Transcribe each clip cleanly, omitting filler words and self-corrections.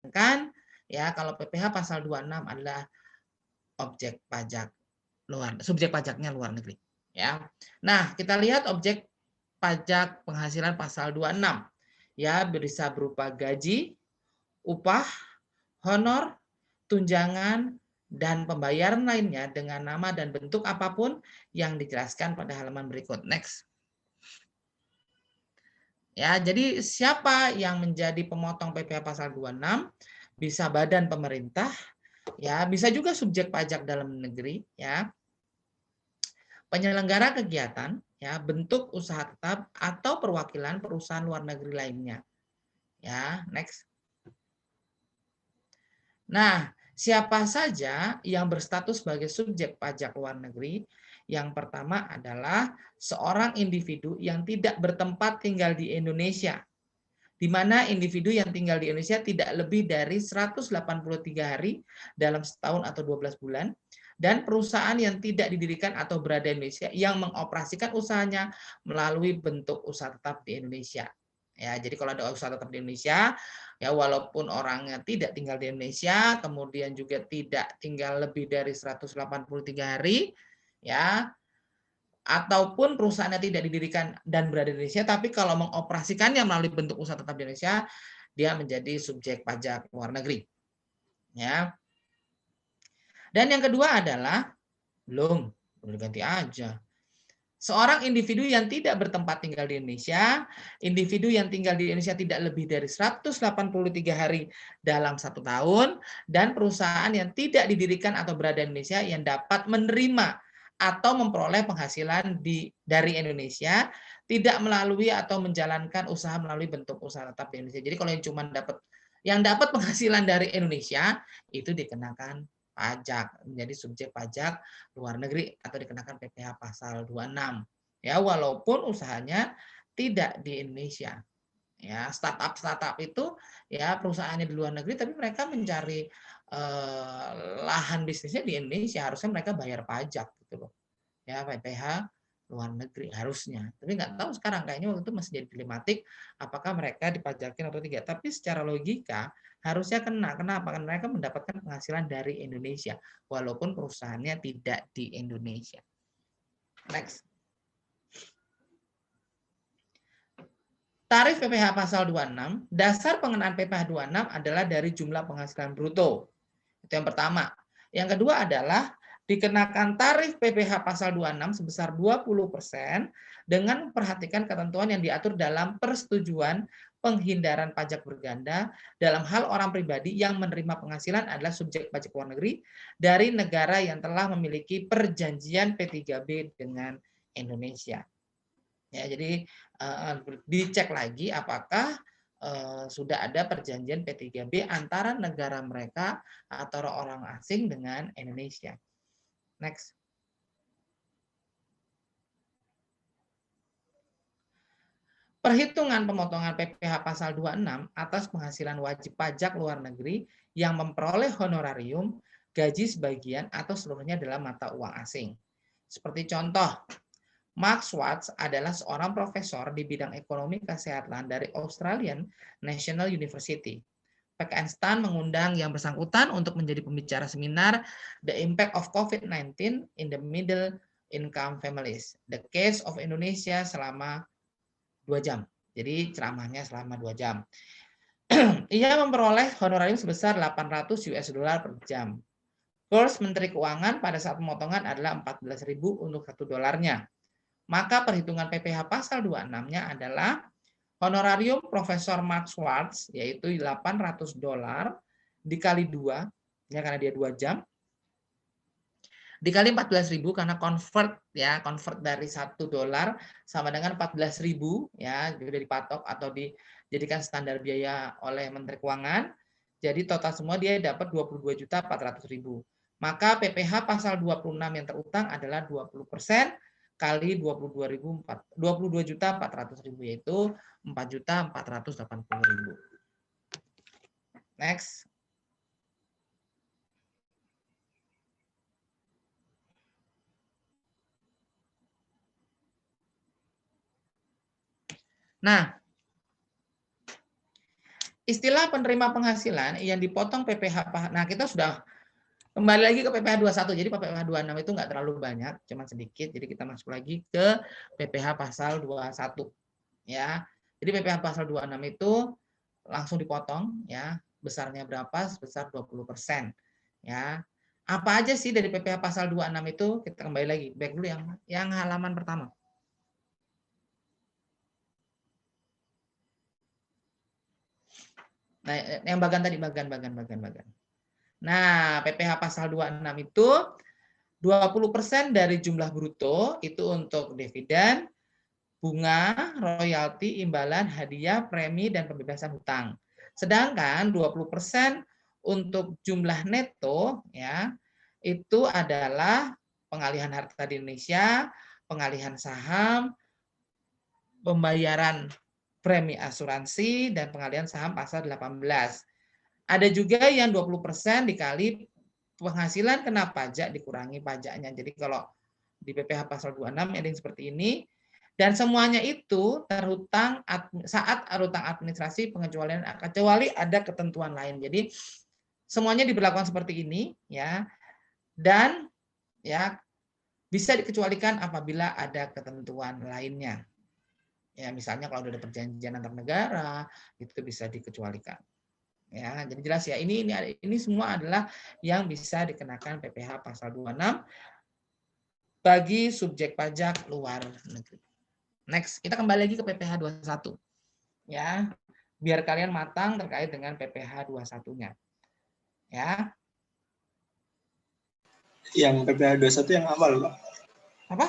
Kan ya kalau PPh pasal 26 adalah subjek pajaknya luar negeri ya. Nah, kita lihat objek pajak penghasilan pasal 26 ya, bisa berupa gaji, upah, honor, tunjangan, dan pembayaran lainnya dengan nama dan bentuk apapun yang dijelaskan pada halaman berikut. Next. Ya, jadi siapa yang menjadi pemotong PPh pasal 26? Bisa badan pemerintah, ya, bisa juga subjek pajak dalam negeri, ya, penyelenggara kegiatan, ya, bentuk usaha tetap atau perwakilan perusahaan luar negeri lainnya. Ya, next. Nah, siapa saja yang berstatus sebagai subjek pajak luar negeri? Yang pertama adalah seorang individu yang tidak bertempat tinggal di Indonesia, di mana individu yang tinggal di Indonesia tidak lebih dari 183 hari dalam setahun atau 12 bulan, dan perusahaan yang tidak didirikan atau berada di Indonesia yang mengoperasikan usahanya melalui bentuk usaha tetap di Indonesia. Ya, jadi kalau ada usaha tetap di Indonesia, ya walaupun orangnya tidak tinggal di Indonesia, kemudian juga tidak tinggal lebih dari 183 hari, ya, ataupun perusahaannya tidak didirikan dan berada di Indonesia, tapi kalau mengoperasikannya melalui bentuk usaha tetap di Indonesia, dia menjadi subjek pajak luar negeri. Ya. Dan yang kedua adalah belum diganti aja. Seorang individu yang tidak bertempat tinggal di Indonesia, individu yang tinggal di Indonesia tidak lebih dari 183 hari dalam 1 tahun, dan perusahaan yang tidak didirikan atau berada di Indonesia yang dapat menerima atau memperoleh penghasilan dari Indonesia, tidak melalui atau menjalankan usaha melalui bentuk usaha tetap di Indonesia. Jadi kalau yang dapat penghasilan dari Indonesia, itu dikenakan pajak, menjadi subjek pajak luar negeri atau dikenakan PPh pasal 26. Ya, walaupun usahanya tidak di Indonesia. Ya, startup itu ya perusahaannya di luar negeri tapi mereka mencari lahan bisnisnya di Indonesia, harusnya mereka bayar pajak gitu loh. Ya, PPh luar negeri harusnya. Tapi nggak tahu sekarang, kayaknya waktu itu masih jadi dilematik apakah mereka dipajakin atau tidak. Tapi secara logika harusnya kena. Kenapa? Karena mereka mendapatkan penghasilan dari Indonesia walaupun perusahaannya tidak di Indonesia. Next. Tarif PPh pasal 26, dasar pengenaan PPh 26 adalah dari jumlah penghasilan bruto. Itu yang pertama. Yang kedua adalah dikenakan tarif PPh pasal 26 sebesar 20% dengan memperhatikan ketentuan yang diatur dalam persetujuan penghindaran pajak berganda dalam hal orang pribadi yang menerima penghasilan adalah subjek pajak luar negeri dari negara yang telah memiliki perjanjian P3B dengan Indonesia. Ya, jadi dicek lagi apakah sudah ada perjanjian P3B antara negara mereka atau orang asing dengan Indonesia. Next. Perhitungan pemotongan PPh pasal 26 atas penghasilan wajib pajak luar negeri yang memperoleh honorarium, gaji sebagian atau seluruhnya dalam mata uang asing. Seperti contoh, Mark Schwartz adalah seorang profesor di bidang ekonomi kesehatan dari Australian National University. PKN STAN mengundang yang bersangkutan untuk menjadi pembicara seminar The Impact of COVID-19 in the Middle Income Families, The Case of Indonesia selama 2 jam. Jadi ceramahnya selama 2 jam. Ia memperoleh honorarium sebesar 800 US dollar per jam. Kurs Menteri Keuangan pada saat pemotongan adalah 14.000 untuk $1. Maka perhitungan PPh pasal 26-nya adalah honorarium Profesor Mark Schwartz yaitu $800 dikali 2, ya karena dia 2 jam, dikali 14.000 karena convert dari $1 sama dengan 14.000 ya, sudah dipatok atau dijadikan standar biaya oleh Menteri Keuangan. Jadi total semua dia dapat 22.400.000. Maka PPh pasal 26 yang terutang adalah 20% kali 22.400.000 yaitu 4.480.000. Next. Nah, istilah penerima penghasilan yang dipotong PPh. Nah, kita sudah kembali lagi ke PPh 21. Jadi PPh 26 itu nggak terlalu banyak, cuma sedikit. Jadi kita masuk lagi ke PPh pasal 21 ya. Jadi PPh pasal 26 itu langsung dipotong ya. Besarnya berapa? Sebesar 20%. Ya. Apa aja sih dari PPh pasal 26 itu? Kita kembali lagi. Back dulu yang halaman pertama. Nah, yang bagian tadi bagian. Nah, PPh pasal 26 itu 20% dari jumlah bruto itu untuk dividen, bunga, royalti, imbalan, hadiah, premi, dan pembebasan hutang. Sedangkan 20% untuk jumlah neto ya itu adalah pengalihan harta di Indonesia, pengalihan saham, pembayaran premi asuransi, dan pengalihan saham pasal 18. Ada juga yang 20% dikali penghasilan kena pajak dikurangi pajaknya. Jadi kalau di PPh pasal 26 ada yang seperti ini. Dan semuanya itu terhutang saat hutang administrasi pengecualian kecuali ada ketentuan lain. Jadi semuanya diberlakukan seperti ini ya. Dan ya bisa dikecualikan apabila ada ketentuan lainnya. Ya, misalnya kalau ada perjanjian antar negara itu bisa dikecualikan. Ya, jadi jelas ya. Ini semua adalah yang bisa dikenakan PPh pasal 26 bagi subjek pajak luar negeri. Next, kita kembali lagi ke PPh 21. Ya, biar kalian matang terkait dengan PPh 21-nya. Ya. Yang PPh 21 yang awal, Pak. Apa?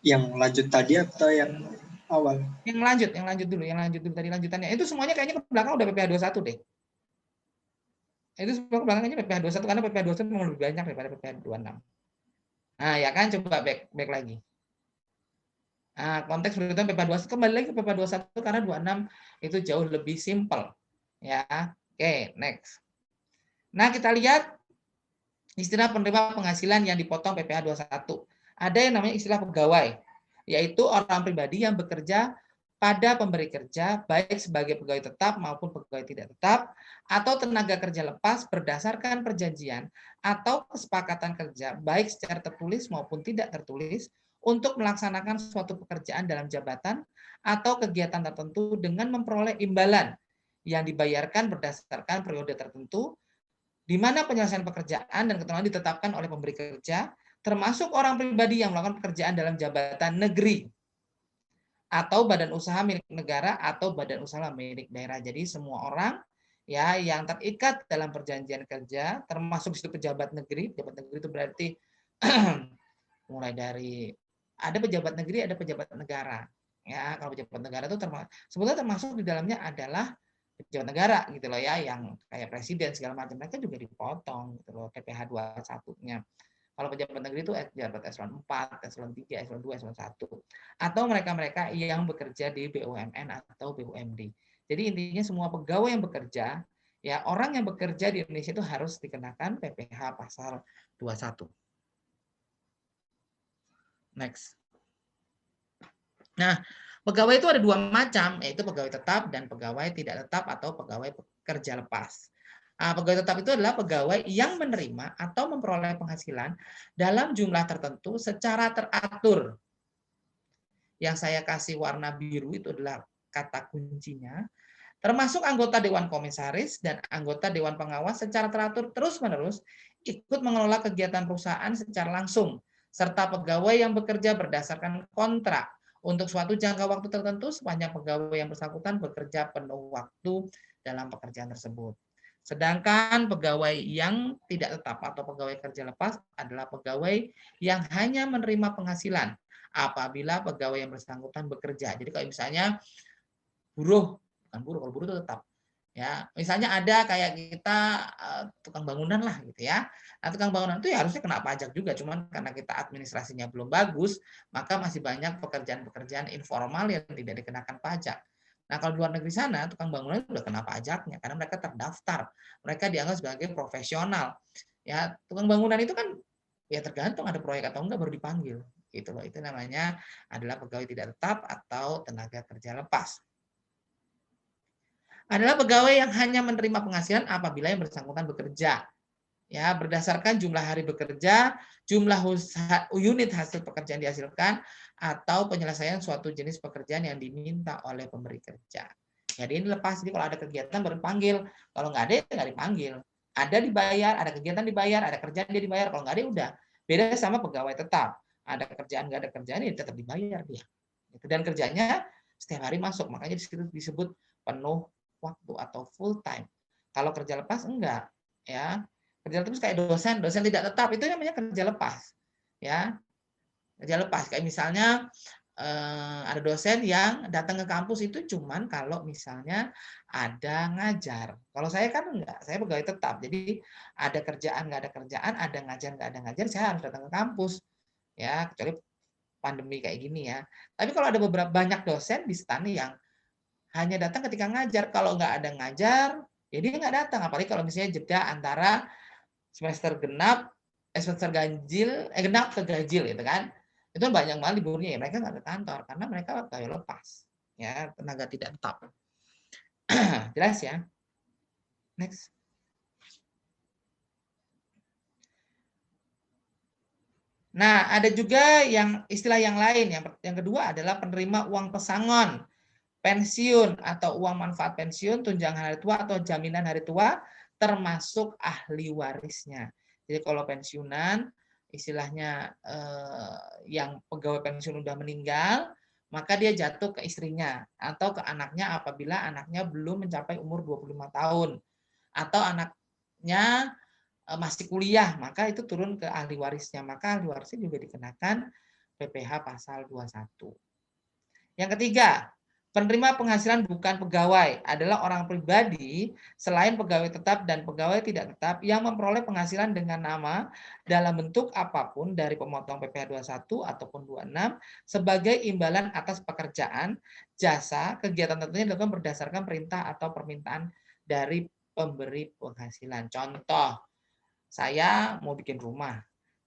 Yang lanjut tadi atau yang awal? Yang lanjut dulu tadi lanjutannya. Itu semuanya kayaknya ke belakang udah PPh 21 deh. Itu semua ke belakangnya PPh 21 karena PPh 21 memang lebih banyak daripada PPh 26. Nah, ya kan coba back lagi. Nah, konteks berikutnya PPh 21 kembali lagi ke PPh 21 karena 26 itu jauh lebih simpel. Ya. Oke, next. Nah, kita lihat istilah penerima penghasilan yang dipotong PPh 21. Ada yang namanya istilah pegawai, yaitu orang pribadi yang bekerja pada pemberi kerja, baik sebagai pegawai tetap maupun pegawai tidak tetap, atau tenaga kerja lepas berdasarkan perjanjian atau kesepakatan kerja, baik secara tertulis maupun tidak tertulis, untuk melaksanakan suatu pekerjaan dalam jabatan atau kegiatan tertentu dengan memperoleh imbalan yang dibayarkan berdasarkan periode tertentu, di mana penyelesaian pekerjaan dan ketentuan ditetapkan oleh pemberi kerja, termasuk orang pribadi yang melakukan pekerjaan dalam jabatan negeri atau badan usaha milik negara atau badan usaha milik daerah. Jadi semua orang ya yang terikat dalam perjanjian kerja, termasuk situ pejabat negeri. Pejabat negeri itu berarti mulai dari ada pejabat negeri, ada pejabat negara. Ya, kalau pejabat negara itu sebetulnya termasuk di dalamnya adalah pejabat negara gitu loh ya, yang kayak presiden segala macam, mereka juga dipotong gitu loh PPh 21-nya. Kalau pejabat negeri itu pejabat eselon 4, eselon 3, eselon 2, eselon 1. Atau mereka-mereka yang bekerja di BUMN atau BUMD. Jadi intinya semua pegawai yang bekerja, ya orang yang bekerja di Indonesia itu harus dikenakan PPh pasal 21. Next. Nah, pegawai itu ada dua macam, yaitu pegawai tetap dan pegawai tidak tetap atau pegawai kerja lepas. Pegawai tetap itu adalah pegawai yang menerima atau memperoleh penghasilan dalam jumlah tertentu secara teratur. Yang saya kasih warna biru itu adalah kata kuncinya, termasuk anggota Dewan Komisaris dan anggota Dewan Pengawas secara teratur terus-menerus ikut mengelola kegiatan perusahaan secara langsung, serta pegawai yang bekerja berdasarkan kontrak untuk suatu jangka waktu tertentu sepanjang pegawai yang bersangkutan bekerja penuh waktu dalam pekerjaan tersebut. Sedangkan pegawai yang tidak tetap atau pegawai kerja lepas adalah pegawai yang hanya menerima penghasilan apabila pegawai yang bersangkutan bekerja. Jadi kalau misalnya buruh, bukan buruh, kalau buruh itu tetap. Ya, misalnya ada kayak kita tukang bangunan lah gitu ya. Nah, tukang bangunan itu ya harusnya kena pajak juga, cuman karena kita administrasinya belum bagus, maka masih banyak pekerjaan-pekerjaan informal yang tidak dikenakan pajak. Nah, kalau di luar negeri sana, tukang bangunan udah kena pajaknya karena mereka terdaftar. Mereka dianggap sebagai profesional. Ya, tukang bangunan itu kan ya tergantung ada proyek atau enggak baru dipanggil. Gitu loh. Itu namanya adalah pegawai tidak tetap atau tenaga kerja lepas. adalah pegawai yang hanya menerima penghasilan apabila yang bersangkutan bekerja. Ya, berdasarkan jumlah hari bekerja, jumlah unit hasil pekerjaan dihasilkan, atau penyelesaian suatu jenis pekerjaan yang diminta oleh pemberi kerja. Jadi ini lepas, jadi kalau ada kegiatan baru panggil, kalau nggak ada ya nggak dipanggil. Ada dibayar, ada kegiatan dibayar, ada kerjaan dia dibayar, kalau nggak ada udah. Beda sama pegawai tetap. Ada kerjaan nggak ada kerjaan ya tetap dibayar dia. Dan kerjanya setiap hari masuk, makanya disebut penuh waktu atau full time. Kalau kerja lepas enggak, ya. Kerja lepas kayak dosen tidak tetap itu namanya kerja lepas, ya. Kerja lepas kayak misalnya ada dosen yang datang ke kampus itu cuman kalau misalnya ada ngajar. Kalau saya kan enggak, saya pegawai tetap. Jadi ada kerjaan nggak ada kerjaan, ada ngajar nggak ada ngajar, saya harus datang ke kampus, ya. Kecuali pandemi kayak gini ya. Tapi kalau ada beberapa banyak dosen di STAN yang hanya datang ketika ngajar, kalau nggak ada ngajar, ya dia nggak datang. Apalagi kalau misalnya jeda antara semester genap, semester ganjil, genap ke ganjil gitu kan. Itu banyak banget liburnya ya, mereka nggak ke kantor karena mereka pegawai lepas, ya, tenaga tidak tetap. Jelas ya? Next. Nah, ada juga yang istilah yang lain. Yang kedua adalah penerima uang pesangon, pensiun atau uang manfaat pensiun, tunjangan hari tua atau jaminan hari tua, termasuk ahli warisnya. Jadi kalau pensiunan, istilahnya yang pegawai pensiun udah meninggal, maka dia jatuh ke istrinya atau ke anaknya apabila anaknya belum mencapai umur 25 tahun. Atau anaknya masih kuliah, maka itu turun ke ahli warisnya. Maka ahli warisnya juga dikenakan PPh pasal 21. Yang ketiga, penerima penghasilan bukan pegawai adalah orang pribadi selain pegawai tetap dan pegawai tidak tetap yang memperoleh penghasilan dengan nama dalam bentuk apapun dari pemotong PPh 21 ataupun 26 sebagai imbalan atas pekerjaan, jasa, kegiatan tentunya dilakukan berdasarkan perintah atau permintaan dari pemberi penghasilan. Contoh, saya mau bikin rumah,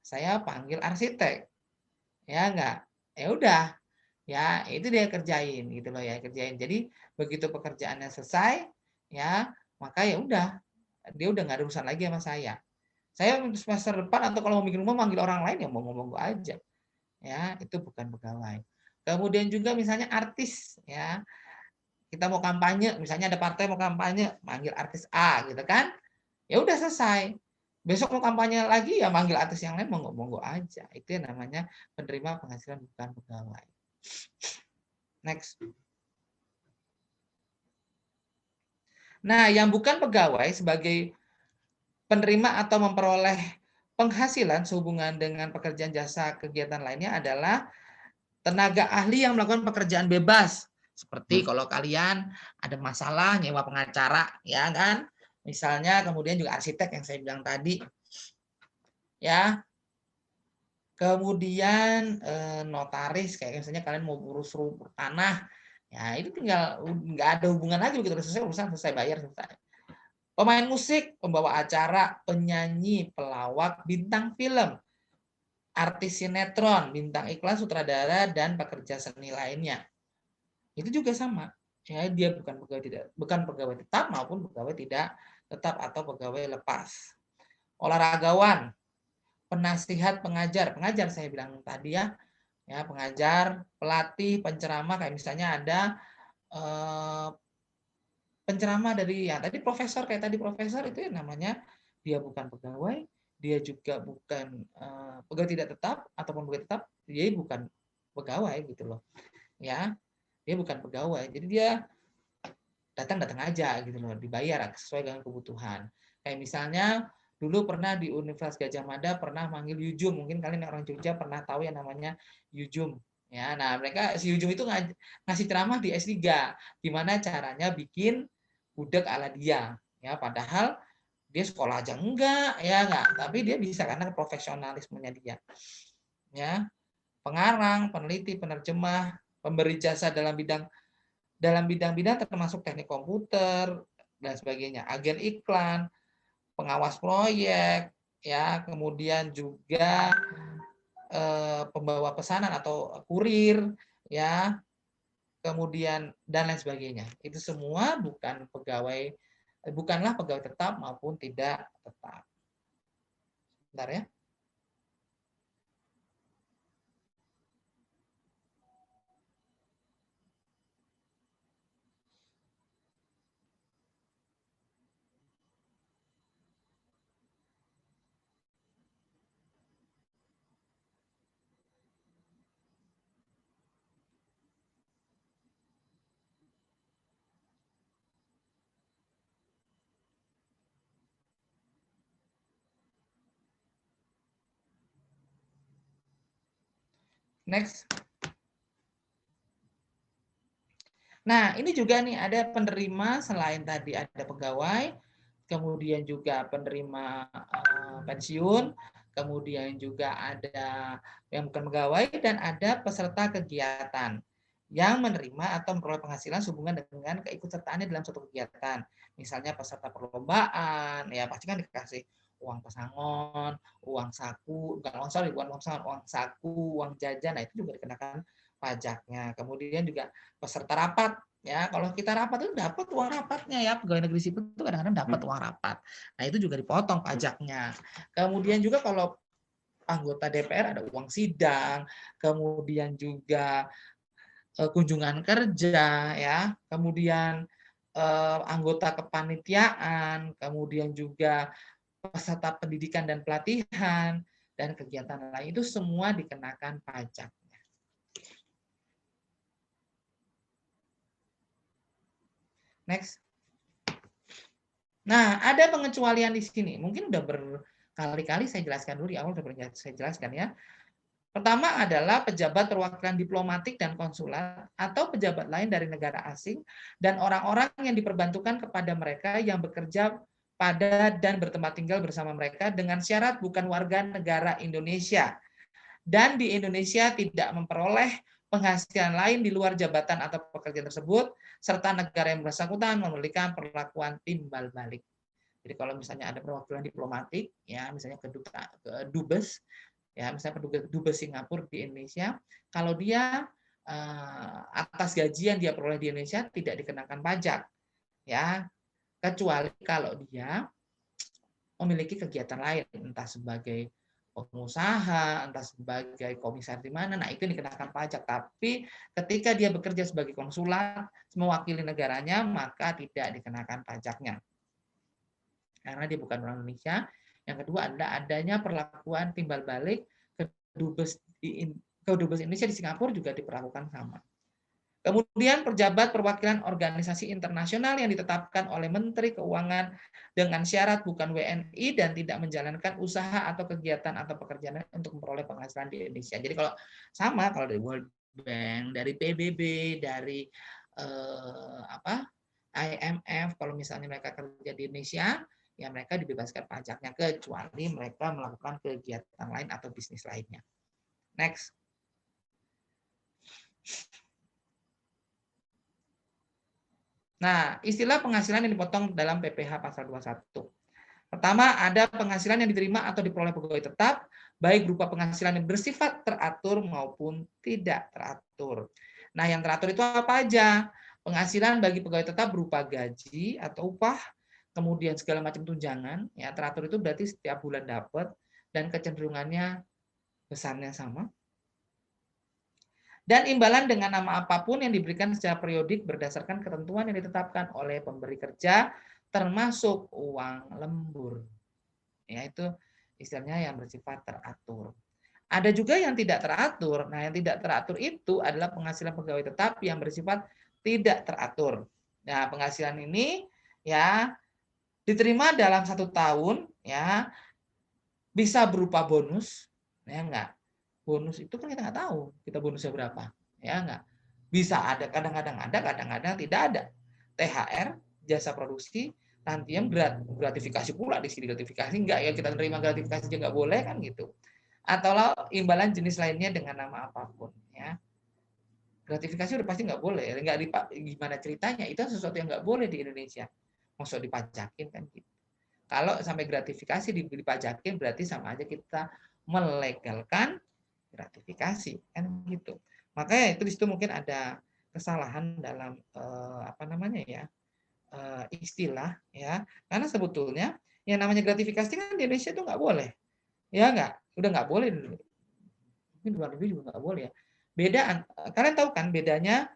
saya panggil arsitek, ya enggak, ya udah, ya itu dia kerjain gitu loh ya, kerjain. Jadi begitu pekerjaannya selesai, ya maka ya udah, dia udah nggak ada urusan lagi sama saya. Saya semester depan atau kalau mau bikin rumah manggil orang lain ya monggo-monggo aja, ya itu bukan pegawai. Kemudian juga misalnya artis, ya kita mau kampanye, misalnya ada partai mau kampanye, manggil artis A gitu kan, ya udah selesai. Besok mau kampanye lagi ya manggil artis yang lain monggo-monggo aja. Itu yang namanya penerima penghasilan bukan pegawai. Next. Nah, yang bukan pegawai sebagai penerima atau memperoleh penghasilan sehubungan dengan pekerjaan jasa kegiatan lainnya adalah tenaga ahli yang melakukan pekerjaan bebas. Seperti kalau kalian ada masalah nyewa pengacara, ya kan? Misalnya kemudian juga arsitek yang saya bilang tadi, ya. Kemudian notaris kayak misalnya kalian mau urus tanah, ya itu tinggal nggak ada hubungan lagi begitu selesai urusan, selesai bayar, selesai. Pemain musik, pembawa acara, penyanyi, pelawak, bintang film, artis sinetron, bintang iklan, sutradara, dan pekerja seni lainnya. Itu juga sama. Ya, dia bukan pegawai tetap maupun pegawai tidak tetap atau pegawai lepas. Olahragawan, penasihat, pengajar saya bilang tadi ya, pengajar, pelatih, penceramah kayak misalnya ada penceramah dari ya tadi profesor kayak tadi profesor itu ya namanya dia bukan pegawai, dia juga bukan pegawai tidak tetap ataupun pegawai tetap, dia bukan pegawai gitu loh, ya dia bukan pegawai, jadi dia datang aja gitu loh, dibayar sesuai dengan kebutuhan. Kayak misalnya dulu pernah di Universitas Gadjah Mada pernah manggil Yujum, mungkin kalian orang Jogja pernah tahu yang namanya Yujum. Ya, nah mereka si Yujum itu ngasih ceramah di S3 gimana caranya bikin gudeg ala dia. Ya, padahal dia sekolah aja enggak, ya enggak, tapi dia bisa karena profesionalismenya dia. Ya, pengarang, peneliti, penerjemah, pemberi jasa dalam bidang-bidang termasuk teknik komputer dan sebagainya, agen iklan, pengawas proyek, ya, kemudian juga pembawa pesanan atau kurir, ya, kemudian dan lain sebagainya. Itu semua bukanlah pegawai tetap maupun tidak tetap. Bentar ya. Next. Nah, ini juga nih ada penerima selain tadi ada pegawai, kemudian juga penerima pensiun, kemudian juga ada yang bukan pegawai dan ada peserta kegiatan yang menerima atau memperoleh penghasilan sehubungan dengan keikutsertaannya dalam suatu kegiatan. Misalnya peserta perlombaan, ya pasti kan dikasih uang pesangon, uang saku, bukan uang pesangon, uang saku, uang jajan, nah itu juga dikenakan pajaknya. Kemudian juga peserta rapat, ya kalau kita rapat itu dapat uang rapatnya ya, pegawai negeri sipil itu kadang-kadang dapat uang rapat. Nah itu juga dipotong pajaknya. Kemudian juga kalau anggota DPR ada uang sidang, kemudian juga kunjungan kerja, ya, kemudian anggota kepanitiaan, kemudian juga peserta pendidikan dan pelatihan dan kegiatan lain itu semua dikenakan pajak. Next. Nah, ada pengecualian di sini. Mungkin udah berkali-kali saya jelaskan dulu di awal, udah saya jelaskan ya. Pertama adalah pejabat perwakilan diplomatik dan konsulat atau pejabat lain dari negara asing dan orang-orang yang diperbantukan kepada mereka yang bekerja pada dan bertempat tinggal bersama mereka dengan syarat bukan warga negara Indonesia dan di Indonesia tidak memperoleh penghasilan lain di luar jabatan atau pekerjaan tersebut serta negara yang bersangkutan memberikan perlakuan timbal balik. Jadi kalau misalnya ada perwakilan diplomatik, ya misalnya ke Dubes, ya misalnya Dubes Singapura di Indonesia, kalau dia atas gaji yang dia peroleh di Indonesia tidak dikenakan pajak, ya kecuali kalau dia memiliki kegiatan lain, entah sebagai pengusaha, entah sebagai komisaris di mana, nah itu dikenakan pajak. Tapi ketika dia bekerja sebagai konsulat, mewakili negaranya, maka tidak dikenakan pajaknya. Karena dia bukan orang Indonesia. Yang kedua adalah adanya perlakuan timbal balik ke Dubes Indonesia di Singapura juga diperlakukan sama. Kemudian pejabat perwakilan organisasi internasional yang ditetapkan oleh Menteri Keuangan dengan syarat bukan WNI dan tidak menjalankan usaha atau kegiatan atau pekerjaan untuk memperoleh penghasilan di Indonesia. Jadi kalau sama, kalau dari World Bank, dari PBB, dari IMF, kalau misalnya mereka kerja di Indonesia, ya mereka dibebaskan pajaknya kecuali mereka melakukan kegiatan lain atau bisnis lainnya. Next. Nah, istilah penghasilan yang dipotong dalam PPh pasal 21. Pertama, ada penghasilan yang diterima atau diperoleh pegawai tetap, baik berupa penghasilan yang bersifat teratur maupun tidak teratur. Nah, yang teratur itu apa aja? Penghasilan bagi pegawai tetap berupa gaji atau upah, kemudian segala macam tunjangan. Ya, teratur itu berarti setiap bulan dapat dan kecenderungannya besarnya sama. Dan imbalan dengan nama apapun yang diberikan secara periodik berdasarkan ketentuan yang ditetapkan oleh pemberi kerja, termasuk uang lembur. Yaitu istilahnya yang bersifat teratur. Ada juga yang tidak teratur. Nah, yang tidak teratur itu adalah penghasilan pegawai tetap yang bersifat tidak teratur. Nah, penghasilan ini ya diterima dalam 1 tahun, ya bisa berupa bonus, ya enggak. Bonus itu kan kita nggak tahu kita bonusnya berapa, ya enggak. Bisa ada, kadang-kadang tidak ada. THR, jasa produksi, tantiem, gratifikasi pula di sini gratifikasi enggak ya, kita terima gratifikasi aja nggak boleh kan gitu. Atau imbalan jenis lainnya dengan nama apapun, ya. Gratifikasi udah pasti nggak boleh, nggak gimana ceritanya, itu sesuatu yang nggak boleh di Indonesia. Maksud dipajakin kan gitu. Kalau sampai gratifikasi dipajakin berarti sama aja kita melegalkan gratifikasi kan gitu. Makanya itu di situ mungkin ada kesalahan dalam apa namanya ya, istilah ya, karena sebetulnya yang namanya gratifikasi kan di Indonesia itu nggak boleh, ya nggak, udah nggak boleh, mungkin di luar negeri juga nggak boleh ya. Beda, kalian tahu kan bedanya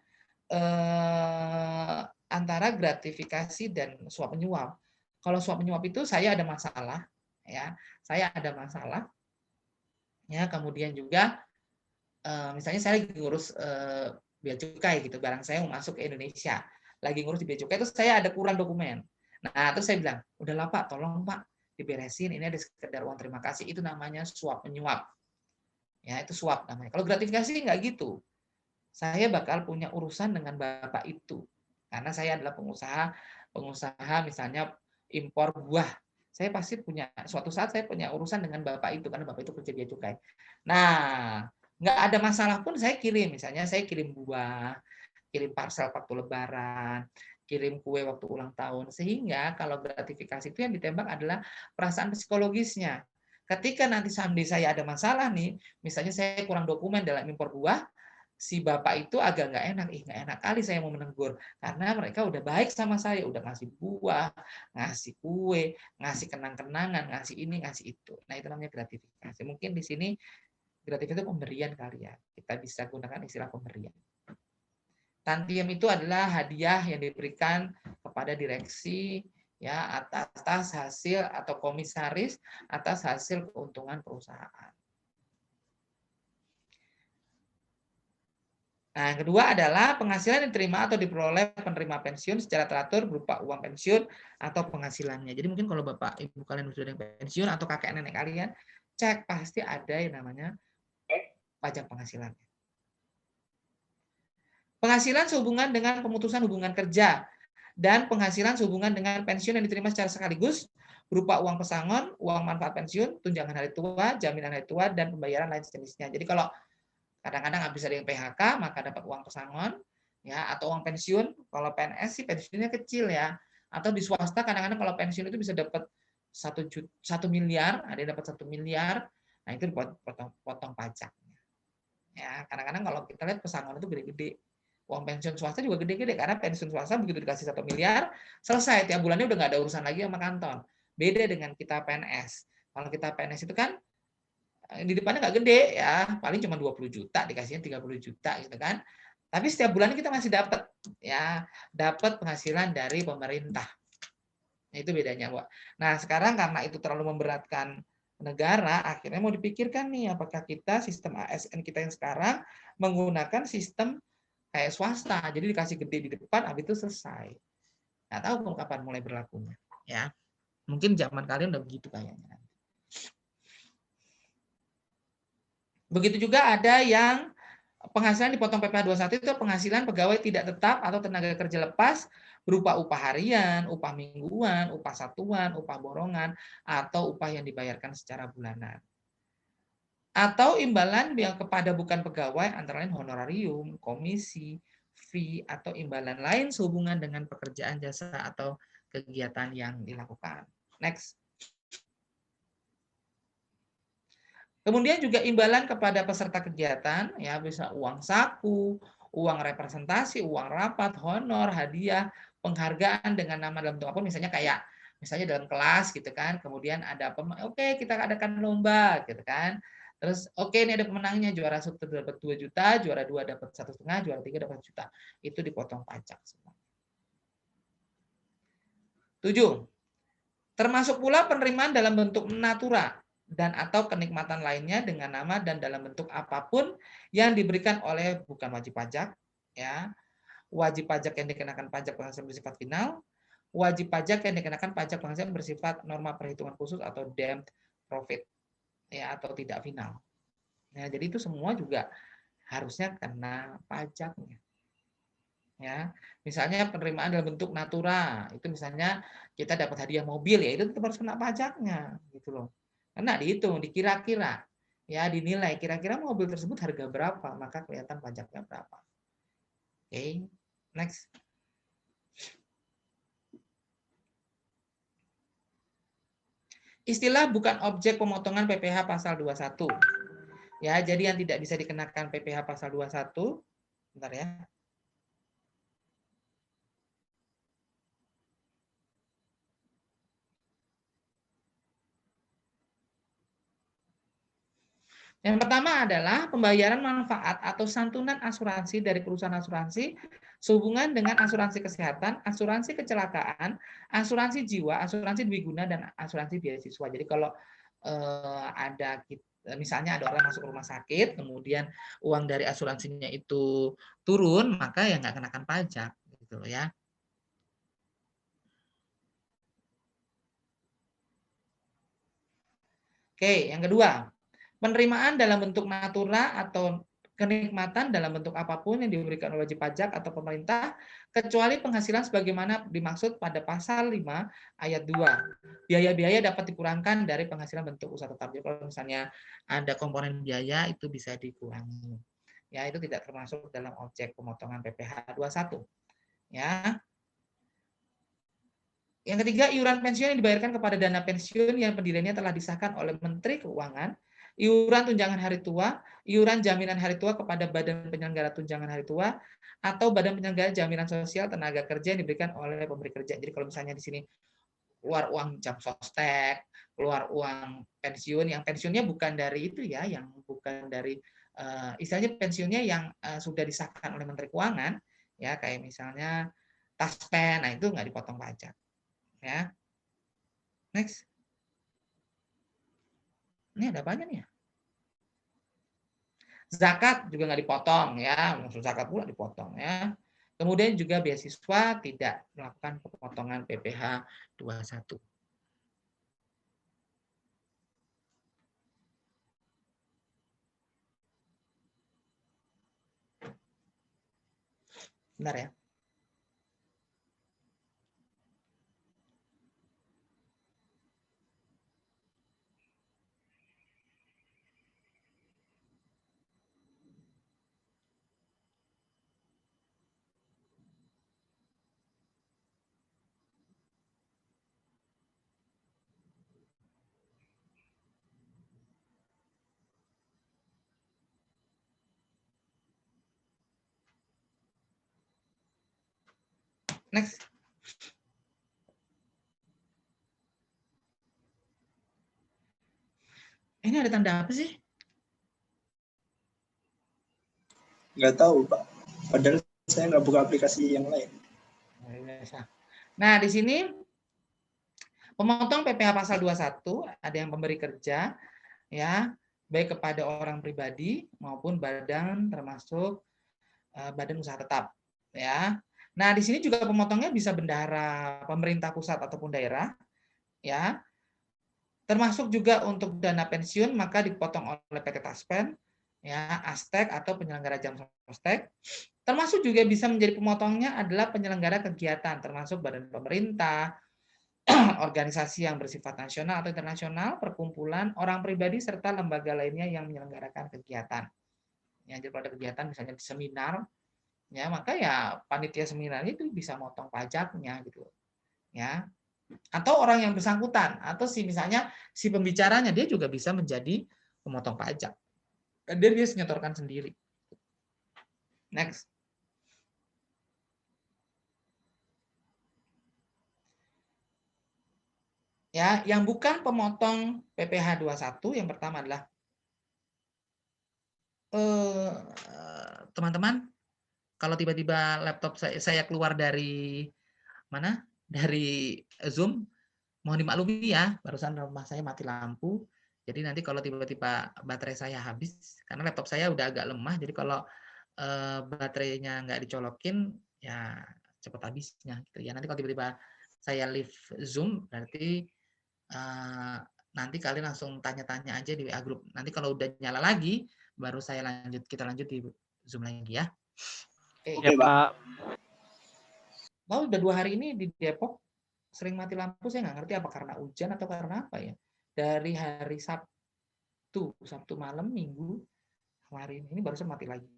antara gratifikasi dan suap menyuap. Kalau suap menyuap itu saya ada masalah, ya, saya ada masalah, ya, kemudian juga misalnya saya lagi ngurus bea cukai gitu, barang saya mau masuk ke Indonesia, lagi ngurus di bea cukai, terus saya ada kurang dokumen. Nah, terus saya bilang, udahlah Pak, tolong Pak, diberesin, ini ada sekedar uang terima kasih, itu namanya suap menyuap. Ya, itu suap namanya. Kalau gratifikasi nggak gitu. Saya bakal punya urusan dengan Bapak itu. Karena saya adalah pengusaha misalnya impor buah. Saya pasti punya, suatu saat saya punya urusan dengan Bapak itu, karena Bapak itu kerja bea cukai. Nah, nggak ada masalah pun saya kirim. Misalnya saya kirim buah, kirim parcel waktu Lebaran, kirim kue waktu ulang tahun. Sehingga kalau gratifikasi itu yang ditembak adalah perasaan psikologisnya. Ketika nanti someday saya ada masalah nih, misalnya saya kurang dokumen dalam impor buah, si bapak itu agak nggak enak, nggak enak kali saya mau menegur, karena mereka udah baik sama saya, udah ngasih buah, ngasih kue, ngasih kenang-kenangan, ngasih ini, ngasih itu. Nah, itu namanya gratifikasi. Mungkin di sini gratifikasi itu pemberian kali ya. Kita bisa gunakan istilah pemberian. Tantiem itu adalah hadiah yang diberikan kepada direksi ya atas hasil atau komisaris atas hasil keuntungan perusahaan. Nah, yang kedua adalah penghasilan yang diterima atau diperoleh penerima pensiun secara teratur berupa uang pensiun atau penghasilannya. Jadi mungkin kalau Bapak Ibu kalian sudah ada pensiun atau kakek nenek kalian, cek pasti ada yang namanya pajak penghasilan. Penghasilan sehubungan dengan pemutusan hubungan kerja dan penghasilan sehubungan dengan pensiun yang diterima secara sekaligus berupa uang pesangon, uang manfaat pensiun, tunjangan hari tua, jaminan hari tua, dan pembayaran lain sejenisnya. Jadi kalau kadang-kadang habis ada yang PHK, maka dapat uang pesangon, ya, atau uang pensiun. Kalau PNS sih pensiunnya kecil ya. Atau di swasta kadang-kadang kalau pensiun itu bisa dapat 1 miliar, ada yang dapat 1 miliar, nah itu dipotong pajak. Ya, kadang-kadang kalau kita lihat pesangon itu gede-gede. Uang pensiun swasta juga gede-gede, karena pensiun swasta begitu dikasih 1 miliar, selesai, tiap bulannya udah nggak ada urusan lagi sama kantor. Beda dengan kita PNS. Kalau kita PNS itu kan di depannya nggak gede ya, paling cuma 20 juta, dikasihnya 30 juta gitu kan. Tapi setiap bulannya kita masih dapat ya, dapat penghasilan dari pemerintah. Nah, itu bedanya, Pak. Nah, sekarang karena itu terlalu memberatkan negara, akhirnya mau dipikirkan nih apakah kita sistem ASN kita yang sekarang menggunakan sistem kayak swasta. Jadi dikasih gede di depan, habis itu selesai. Nggak tahu kapan mulai berlakunya. Ya, mungkin zaman kalian udah begitu kayaknya. Begitu juga ada yang penghasilan dipotong PPh 21 itu penghasilan pegawai tidak tetap atau tenaga kerja lepas berupa upah harian, upah mingguan, upah satuan, upah borongan, atau upah yang dibayarkan secara bulanan. Atau imbalan yang kepada bukan pegawai antara lain honorarium, komisi, fee, atau imbalan lain sehubungan dengan pekerjaan jasa atau kegiatan yang dilakukan. Next. Kemudian juga imbalan kepada peserta kegiatan, ya bisa uang saku, uang representasi, uang rapat, honor, hadiah, penghargaan dengan nama dalam bentuk apa, misalnya kayak misalnya dalam kelas gitu kan, kemudian ada oke kita adakan lomba gitu kan, terus oke ini ada pemenangnya, juara 1 dapat 2 juta, juara 2 dapat 1,5, juara 3 dapat 1 juta, itu dipotong pajak semua. 7. Termasuk pula penerimaan dalam bentuk natura dan atau kenikmatan lainnya dengan nama dan dalam bentuk apapun yang diberikan oleh bukan wajib pajak, ya, wajib pajak yang dikenakan pajak penghasilan bersifat final, wajib pajak yang dikenakan pajak penghasilan bersifat norma perhitungan khusus atau damned profit, ya, atau tidak final. Nah, jadi itu semua juga harusnya kena pajaknya. Ya, misalnya penerimaan dalam bentuk natura, itu misalnya kita dapat hadiah mobil, ya itu tetap harus kena pajaknya, gitu loh. Karena dihitung, dikira-kira, ya dinilai kira-kira mobil tersebut harga berapa, maka kelihatan pajaknya berapa. Oke, next. Istilah bukan objek pemotongan PPh pasal 21. Ya, jadi yang tidak bisa dikenakan PPh pasal 21, bentar ya. Yang pertama adalah pembayaran manfaat atau santunan asuransi dari perusahaan asuransi sehubungan dengan asuransi kesehatan, asuransi kecelakaan, asuransi jiwa, asuransi dwiguna, dan asuransi beasiswa. Jadi kalau ada misalnya ada orang masuk rumah sakit, kemudian uang dari asuransinya itu turun, maka ya nggak kenakan pajak, gitu loh ya. Oke, yang kedua, penerimaan dalam bentuk natura atau kenikmatan dalam bentuk apapun yang diberikan oleh wajib pajak atau pemerintah, kecuali penghasilan sebagaimana dimaksud pada pasal 5 ayat 2. Biaya-biaya dapat dikurangkan dari penghasilan bentuk usaha tetap. Jadi kalau misalnya ada komponen biaya itu bisa dikurangi. Ya, itu tidak termasuk dalam objek pemotongan PPh 21. Ya. Yang ketiga, iuran pensiun yang dibayarkan kepada dana pensiun yang pendiriannya telah disahkan oleh Menteri Keuangan, iuran tunjangan hari tua, iuran jaminan hari tua kepada Badan Penyelenggara Tunjangan Hari Tua, atau Badan Penyelenggara Jaminan Sosial Tenaga Kerja yang diberikan oleh pemberi kerja. Jadi kalau misalnya di sini keluar uang jam sostek, keluar uang pensiun, yang pensiunnya bukan dari itu ya, yang bukan dari istilahnya pensiunnya yang sudah disahkan oleh Menteri Keuangan, ya kayak misalnya taspen, nah itu nggak dipotong pajak. Ya, next. Ini ada apanya nih ya? Zakat juga nggak dipotong ya, unsur zakat pula dipotong ya. Kemudian juga beasiswa tidak melakukan pemotongan PPh 21. Benar ya? Next. Ini ada tanda apa sih? Nggak tahu, Pak. Padahal saya nggak buka aplikasi yang lain. Nah, di sini pemotong PPh pasal 21 ada yang pemberi kerja ya, baik kepada orang pribadi maupun badan termasuk badan usaha tetap ya. Nah, di sini juga pemotongnya bisa bendahara pemerintah pusat ataupun daerah ya. Termasuk juga untuk dana pensiun maka dipotong oleh PT Taspen ya, Astek atau penyelenggara jam sostek. Termasuk juga bisa menjadi pemotongnya adalah penyelenggara kegiatan termasuk badan pemerintah, organisasi yang bersifat nasional atau internasional, perkumpulan, orang pribadi serta lembaga lainnya yang menyelenggarakan kegiatan. Ya, jadi pada kegiatan misalnya di seminar, ya maka ya panitia seminar itu bisa motong pajaknya gitu, ya. Atau orang yang bersangkutan atau misalnya si pembicaranya dia juga bisa menjadi pemotong pajak. Dia nyetorkan sendiri. Next. Ya, yang bukan pemotong PPh 21 yang pertama adalah teman-teman, kalau tiba-tiba laptop saya keluar dari mana? Dari Zoom, mohon dimaklumi ya, barusan rumah saya mati lampu. Jadi nanti kalau tiba-tiba baterai saya habis, karena laptop saya udah agak lemah, jadi kalau baterainya nggak dicolokin, ya cepat habisnya. Gitu ya. Nanti kalau tiba-tiba saya leave Zoom, berarti nanti kalian langsung tanya-tanya aja di WA Group. Nanti kalau udah nyala lagi, baru kita lanjut di Zoom lagi ya. Oke, Pak. Mau udah 2 hari ini di Depok sering mati lampu, saya nggak ngerti apa karena hujan atau karena apa ya. Dari hari Sabtu malam, Minggu, kemarin ini barusan mati lagi.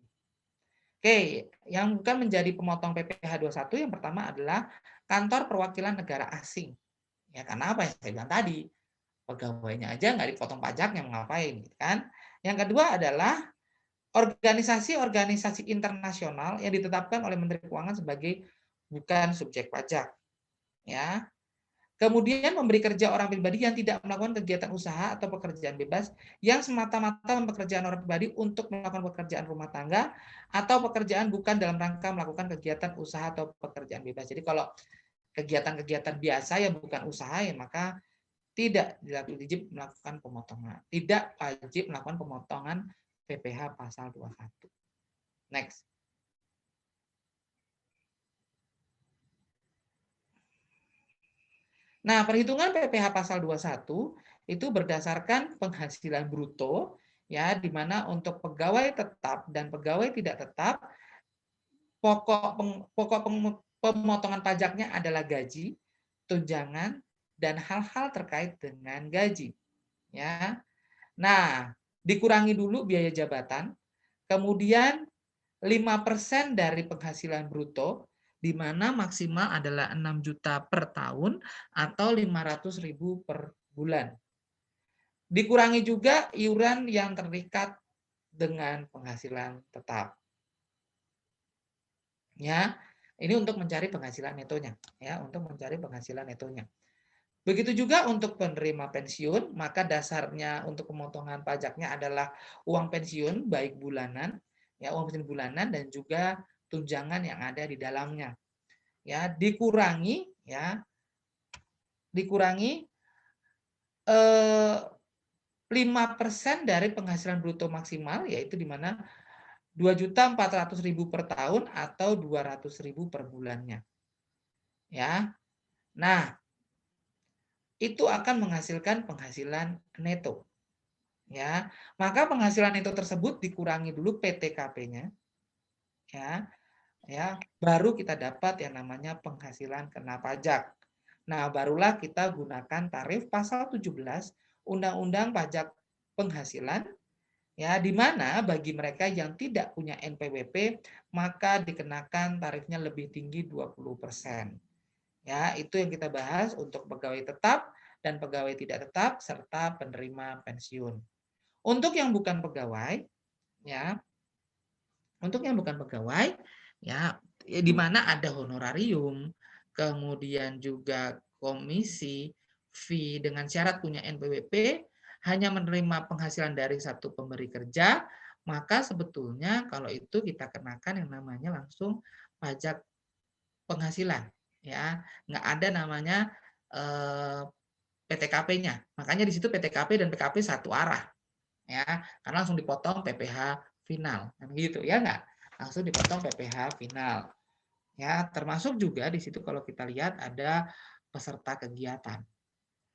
Oke, yang bukan menjadi pemotong PPh 21 yang pertama adalah kantor perwakilan negara asing. Ya karena apa ya saya bilang tadi, pegawainya aja nggak dipotong pajaknya, mau ngapain gitu kan. Yang kedua adalah organisasi-organisasi internasional yang ditetapkan oleh Menteri Keuangan sebagai bukan subjek pajak. Ya. Kemudian memberi kerja orang pribadi yang tidak melakukan kegiatan usaha atau pekerjaan bebas yang semata-mata mempekerjakan orang pribadi untuk melakukan pekerjaan rumah tangga atau pekerjaan bukan dalam rangka melakukan kegiatan usaha atau pekerjaan bebas. Jadi kalau kegiatan-kegiatan biasa yang bukan usaha ya maka tidak wajib melakukan pemotongan. Tidak wajib melakukan pemotongan PPh pasal 21. Next. Nah, perhitungan PPh pasal 21 itu berdasarkan penghasilan bruto ya, di mana untuk pegawai tetap dan pegawai tidak tetap pokok pemotongan pajaknya adalah gaji, tunjangan dan hal-hal terkait dengan gaji. Ya. Nah, dikurangi dulu biaya jabatan, kemudian 5% dari penghasilan bruto, di mana maksimal adalah 6 juta per tahun atau 500.000 per bulan. Dikurangi juga iuran yang terikat dengan penghasilan tetap. Ya, ini untuk mencari penghasilan netonya, ya, untuk mencari penghasilan netonya. Begitu juga untuk penerima pensiun, maka dasarnya untuk pemotongan pajaknya adalah uang pensiun baik bulanan, ya, uang pensiun bulanan dan juga tunjangan yang ada di dalamnya. Ya, dikurangi 5% dari penghasilan bruto maksimal, yaitu di mana 2.400.000 per tahun atau 200.000 per bulannya. Ya. Nah, itu akan menghasilkan penghasilan neto. Ya, maka penghasilan neto tersebut dikurangi dulu PTKP-nya. Ya, baru kita dapat yang namanya penghasilan kena pajak. Nah, barulah kita gunakan tarif pasal 17 Undang-Undang Pajak Penghasilan, ya, di mana bagi mereka yang tidak punya NPWP maka dikenakan tarifnya lebih tinggi 20%. Ya, itu yang kita bahas untuk pegawai tetap dan pegawai tidak tetap serta penerima pensiun. Untuk yang bukan pegawai, ya, untuk yang bukan pegawai, ya, di mana ada honorarium, kemudian juga komisi, fee dengan syarat punya NPWP, hanya menerima penghasilan dari satu pemberi kerja, maka sebetulnya kalau itu kita kenakan yang namanya langsung pajak penghasilan, ya, nggak ada namanya PTKP-nya. Makanya di situ PTKP dan PKP satu arah, ya, karena langsung dipotong PPh final, kan gitu ya nggak? Langsung dipotong PPh final, ya. Termasuk juga di situ kalau kita lihat ada peserta kegiatan.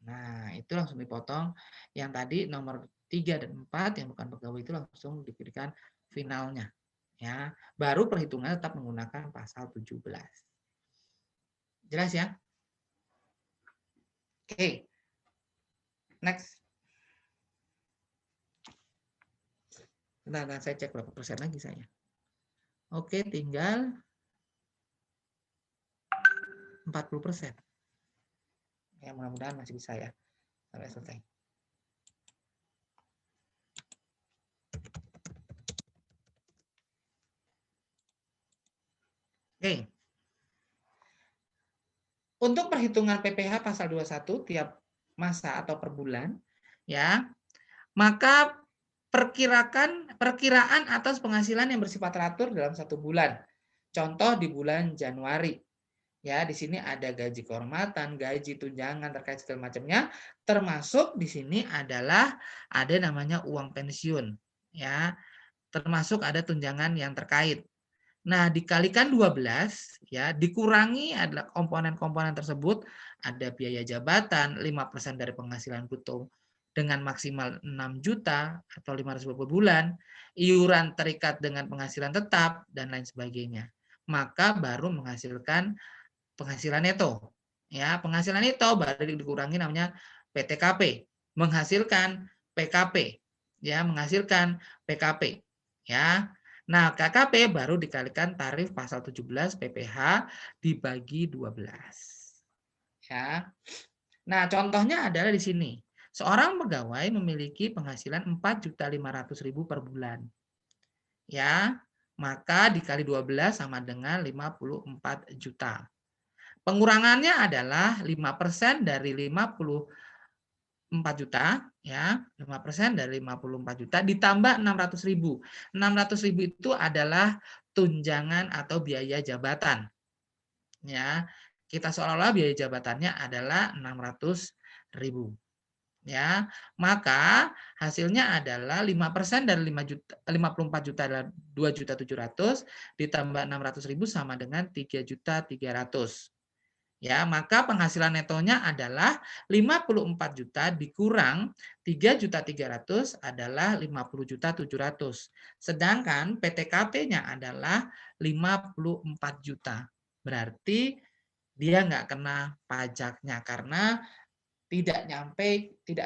Nah, itu langsung dipotong. Yang tadi nomor 3 dan 4 yang bukan pegawai itu langsung diberikan finalnya, ya. Baru perhitungan tetap menggunakan pasal 17. Jelas ya? Oke. Next. Nah, saya cek berapa persen lagi saya. Oke, tinggal 40%. Ya, mudah-mudahan masih bisa ya sampai selesai. Oke. Untuk perhitungan PPh pasal 21 tiap masa atau per bulan, ya, maka perkiraan atas penghasilan yang bersifat teratur dalam satu bulan. Contoh di bulan Januari. Ya, di sini ada gaji kehormatan, gaji tunjangan terkait segala macamnya, termasuk di sini adalah ada namanya uang pensiun, ya. Termasuk ada tunjangan yang terkait. Nah, dikalikan 12, ya, dikurangi adalah komponen-komponen tersebut, ada biaya jabatan 5% dari penghasilan bruto dengan maksimal 6 juta atau 500 per bulan, iuran terikat dengan penghasilan tetap dan lain sebagainya. Maka baru menghasilkan penghasilan neto. Ya, penghasilan neto baru dikurangi namanya PTKP, menghasilkan PKP. Ya, menghasilkan PKP. Ya. Nah, KKP baru dikalikan tarif pasal 17 PPh dibagi 12. Ya. Nah, contohnya adalah di sini. Seorang pegawai memiliki penghasilan 4.500.000 per bulan. Ya, maka dikali 12 sama dengan 54 juta. Pengurangannya adalah 5% dari 54 juta, ya, 5% dari 54 juta ditambah 600.000. 600.000 itu adalah tunjangan atau biaya jabatan. Ya, kita seolah-olah biaya jabatannya adalah 600.000. Ya, maka hasilnya adalah 5% dari 54 juta adalah 2.700.000 ditambah 600.000 sama dengan 3.300.000. Ya, maka penghasilan netonya adalah 54 juta dikurang 3.300.000 adalah 50.700.000. Sedangkan PTKP-nya adalah 54 juta. Berarti dia nggak kena pajaknya karena tidak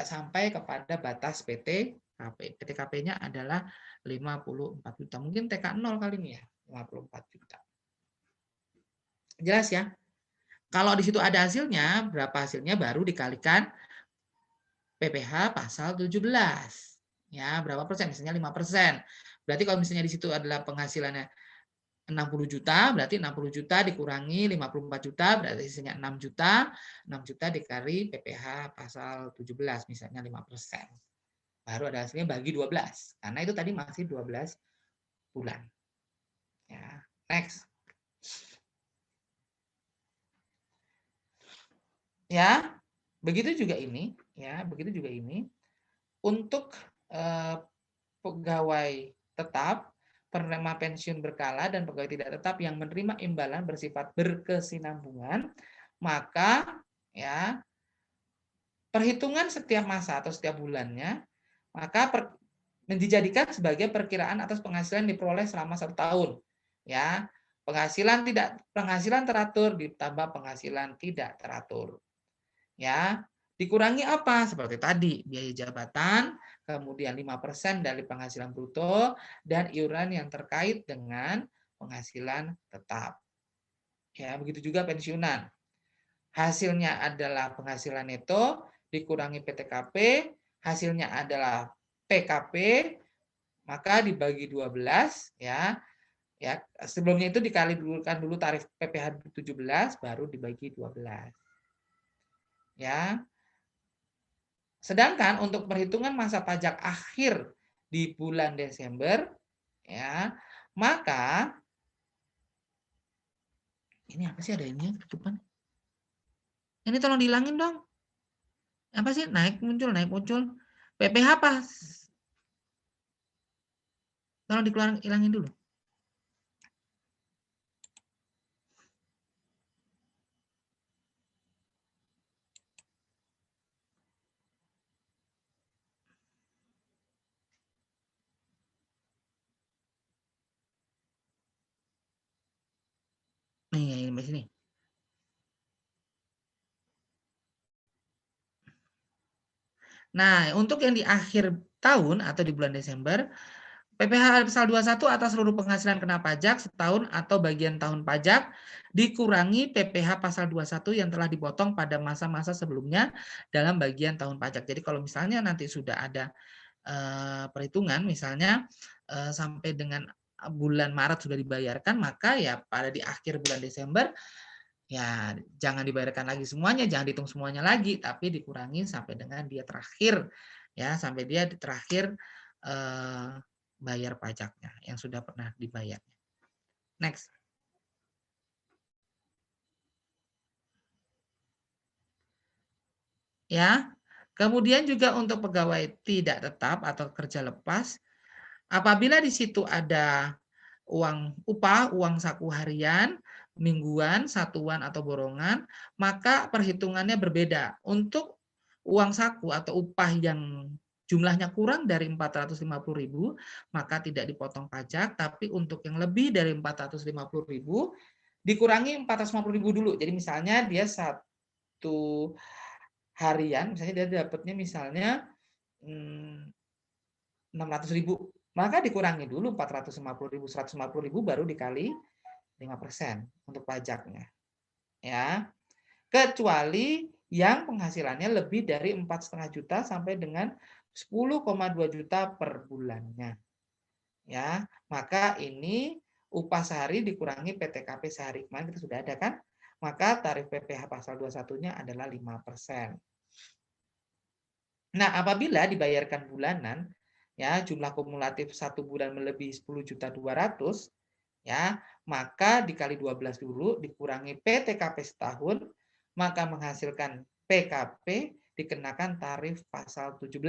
sampai kepada batas PTKP. PTKP-nya adalah 54 juta. Mungkin TK 0 kali ini ya, 54 juta. Jelas ya? Kalau di situ ada hasilnya, berapa hasilnya baru dikalikan PPh pasal 17. Ya, berapa persen? Misalnya 5%. Berarti kalau misalnya di situ adalah penghasilannya 60 juta, berarti 60 juta dikurangi 54 juta, berarti sisanya 6 juta. 6 juta dikali PPh pasal 17, misalnya 5%. Baru ada hasilnya bagi 12. Karena itu tadi masih 12 bulan. Ya, next. Ya, begitu juga ini, ya, begitu juga ini. Untuk pegawai tetap, penerima pensiun berkala dan pegawai tidak tetap yang menerima imbalan bersifat berkesinambungan, maka ya perhitungan setiap masa atau setiap bulannya, maka dijadikan sebagai perkiraan atas penghasilan diperoleh selama 1 tahun. Ya, penghasilan teratur ditambah penghasilan tidak teratur. Ya, dikurangi apa? Seperti tadi, biaya jabatan, kemudian 5% dari penghasilan bruto, dan iuran yang terkait dengan penghasilan tetap. Ya, begitu juga pensiunan. Hasilnya adalah penghasilan neto, dikurangi PTKP, hasilnya adalah PKP, maka dibagi 12, ya. Ya, sebelumnya itu dikalikan dulu tarif PPh 17, baru dibagi 12. Ya, sedangkan untuk perhitungan masa pajak akhir di bulan Desember, ya, maka ini apa sih, ada ini yang tutupan? Ini tolong dihilangin dong. Apa sih naik muncul PPh pas. Tolong dikeluarin, hilangin dulu. Nih, di sini. Nah, untuk yang di akhir tahun atau di bulan Desember, PPh pasal 21 atas seluruh penghasilan kena pajak setahun atau bagian tahun pajak dikurangi PPh pasal 21 yang telah dipotong pada masa-masa sebelumnya dalam bagian tahun pajak. Jadi kalau misalnya nanti sudah ada perhitungan, misalnya sampai dengan bulan Maret sudah dibayarkan, maka ya pada di akhir bulan Desember ya jangan dibayarkan lagi semuanya, jangan dihitung semuanya lagi, tapi dikurangi sampai dengan dia terakhir, ya, sampai dia terakhir bayar pajaknya yang sudah pernah dibayarnya. Next. Ya, kemudian juga untuk pegawai tidak tetap atau kerja lepas, apabila di situ ada uang saku harian, mingguan, satuan atau borongan, maka perhitungannya berbeda. Untuk uang saku atau upah yang jumlahnya kurang dari 450.000, maka tidak dipotong pajak, tapi untuk yang lebih dari 450.000 dikurangi 450.000 dulu. Jadi misalnya dia satu harian, misalnya dia dapatnya misalnya 600.000, maka dikurangi dulu 450.000, 150.000 baru dikali 5% untuk pajaknya. Ya. Kecuali yang penghasilannya lebih dari 4,5 juta sampai dengan 10,2 juta per bulannya. Ya, maka ini upah sehari dikurangi PTKP sehari. Kemarin kita sudah ada kan? maka tarif PPh pasal 21-nya adalah 5%. Nah, apabila dibayarkan bulanan, ya jumlah kumulatif 1 bulan melebihi 10.200.000, ya, maka dikali 12 dulu, dikurangi PTKP setahun, maka menghasilkan PKP dikenakan tarif pasal 17.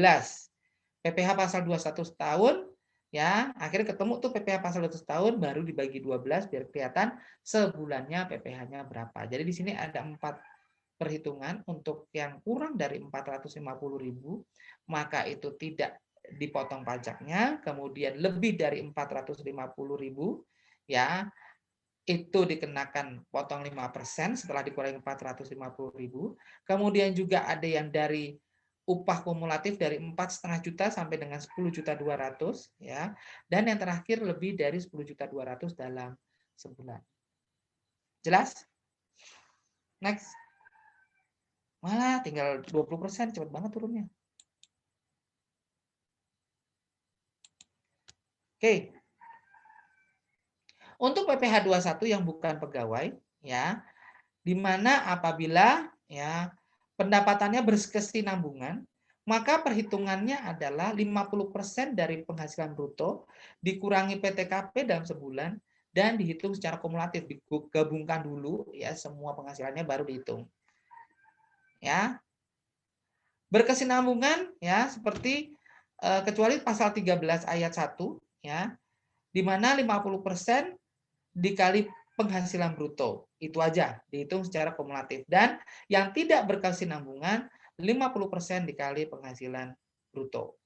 PPh pasal 21 setahun, ya, akhirnya ketemu tuh PPh pasal 21 tahun, baru dibagi 12 biar kelihatan sebulannya PPh-nya berapa. Jadi di sini ada 4 perhitungan. Untuk yang kurang dari 450.000, maka itu tidak dipotong pajaknya. Kemudian lebih dari 450.000, ya, itu dikenakan potong 5% setelah dikurangi 450.000. Kemudian juga ada yang dari upah kumulatif dari 4,5 juta sampai dengan 10.200.000, ya. Dan yang terakhir lebih dari 10.200.000 dalam sebulan. Jelas? Next. Malah tinggal 20%, cepat banget turunnya. Oke. Untuk PPh 21 yang bukan pegawai, ya, di mana apabila, ya, pendapatannya berkesinambungan, maka perhitungannya adalah 50% dari penghasilan bruto dikurangi PTKP dalam sebulan dan dihitung secara kumulatif, digabungkan dulu, ya, semua penghasilannya baru dihitung. Ya. Berkesinambungan, ya, seperti kecuali pasal 13 ayat 1, ya, di mana 50% dikali penghasilan bruto. Itu aja, dihitung secara kumulatif. Dan yang tidak berkesinambungan, 50% dikali penghasilan bruto.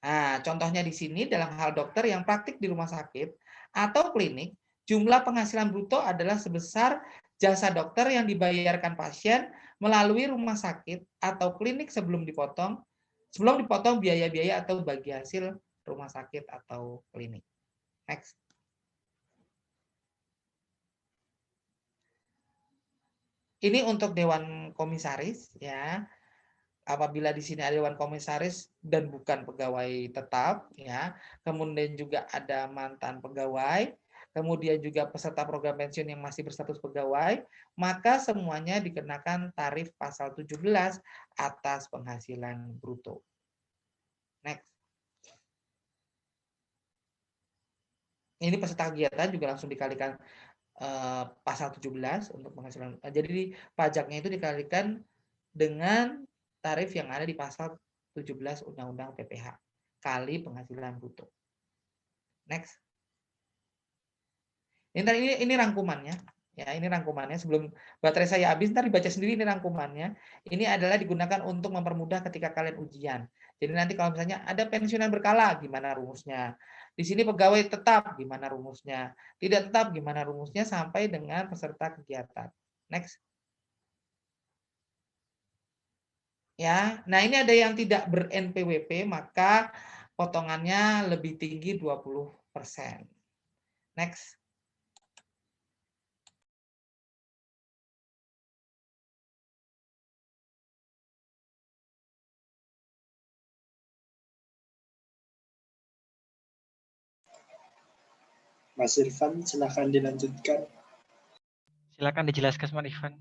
Nah, contohnya di sini dalam hal dokter yang praktik di rumah sakit atau klinik, jumlah penghasilan bruto adalah sebesar jasa dokter yang dibayarkan pasien melalui rumah sakit atau klinik sebelum dipotong biaya-biaya atau bagi hasil rumah sakit atau klinik. Next. Ini untuk dewan komisaris, ya. Apabila di sini ada dewan komisaris dan bukan pegawai tetap, ya. Kemudian juga ada mantan pegawai, kemudian juga peserta program pensiun yang masih berstatus pegawai, maka semuanya dikenakan tarif pasal 17 atas penghasilan bruto. Next. Ini peserta kegiatan juga langsung dikalikan pasal 17 untuk penghasilan. Jadi pajaknya itu dikalikan dengan tarif yang ada di pasal 17 Undang-Undang PPh kali penghasilan bruto. Next. Ini rangkumannya. Ya, ini rangkumannya. Sebelum baterai saya habis, ntar dibaca sendiri ini rangkumannya. Ini adalah digunakan untuk mempermudah ketika kalian ujian. Jadi nanti kalau misalnya ada pensiunan berkala, gimana rumusnya? Di sini pegawai tetap, gimana rumusnya? Tidak tetap, gimana rumusnya? Sampai dengan peserta kegiatan. Next. Ya, nah ini ada yang tidak ber-NPWP, maka potongannya lebih tinggi 20%. Next. Mas Irfan, silakan dilanjutkan. Silakan dijelaskan, Mas Irfan.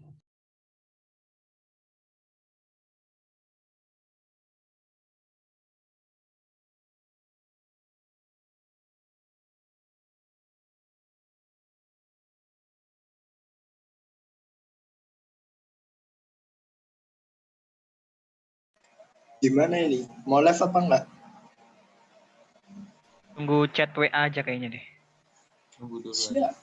Gimana ini? Mau live apa enggak? Tunggu chat WA aja kayaknya deh. Tunggu dulu. Siap.